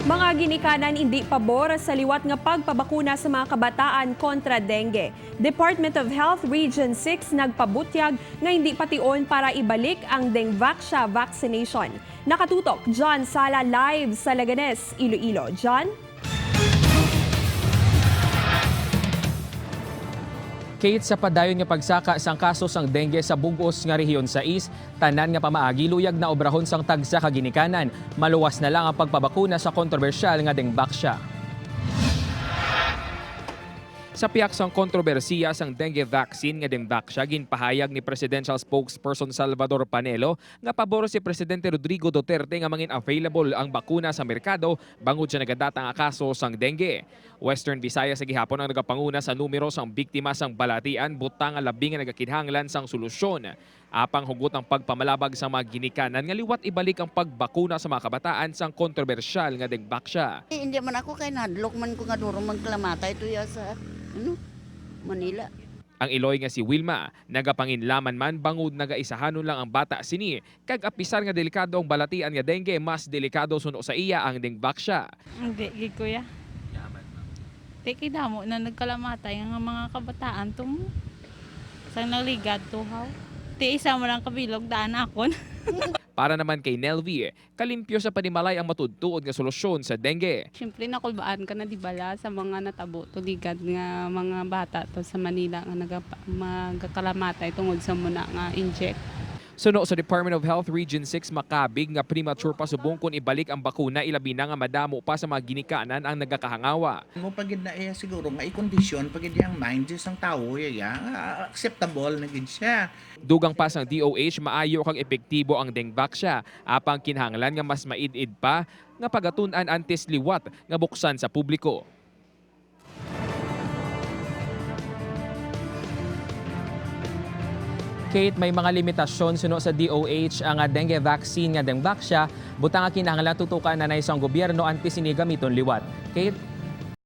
Mga ginikanan indi pabor sa liwat nga pagpabakuna sa mga kabataan kontra dengue. Department of Health Region 6 nagpabutyag nga hindi pation para ibalik ang Dengvaxia vaccination. Nakatutok, John Sala live sa Laganes, Iloilo. John? Kate, sa padayon nga pagsaka sang kaso sang dengue sa bugos nga rehiyon sa East, tanan nga pamaagi luyag na obrahon sang tagsa ka ginikanan. Maluwas na lang ang pagpabakuna sa kontrobersyal nga Dengvaxia. Sa piyak sang kontrobersiya sang dengue vaccine nga Dengvaxia, ginpahayag ni Presidential Spokesperson Salvador Panelo nga pabor si Presidente Rodrigo Duterte nga mangin available ang bakuna sa merkado bangod sa nagadata nga kaso sang dengue. Western Visayas sa gihapon ang nagapanguna sa numero sang biktima sang balatian butang nga labi nga nagakinahanglan sang solusyon. Apang hugot ang pagpamalabag sa mga ginikanan nga liwat ibalik ang pagbakuna sa mga kabataan sang kontrobersyal nga Dengvaxia. Hindi man ako kay nadlok man ko nga duro magklamata ito ya sa Manila. Ang Iloy nga si Wilma, nagapanginlaman man bangod nagaisahanon lang ang bata sini. Kag apisar nga delikado ang balatian nga dengue, mas delikado suno sa iya ang Dengvaxia. Hindi, gid kuya. Teki damo na nagkalamatay ang mga kabataan tumo. Sang naligad tuhaw. Ti isa mo lang kabilog daan akon. Para naman kay Nelvi, kalimpyo sa panimalay ang matudtuod nga solusyon sa dengue. Siyempre nakulbaan ka na di bala sa mga natabo tuligad nga mga bata to sa Manila nga magkakalamatay tungod sa muna nga inject. Suno sa Department of Health Region 6 makabig nga premature pa subong kung ibalik ang bakuna ilabi na nga madamo pa sa mga ginikanan ang nagakahangawa. Mo pagid na siguro nga i-kondisyon pagid yang mind sang tawo acceptable na gid siya. Dugang pa sang DOH maayo kang epektibo ang Dengvaxia, apang kinahanglan nga mas maid-id pa nga pagatun-an antes liwat nga buksan sa publiko. Kate, may mga limitasyon suno sa DOH ang dengue vaccine nga Dengvaxia, butang nga kinahanglan tutukan na isang gobyerno antes ini gamiton liwat. Kate?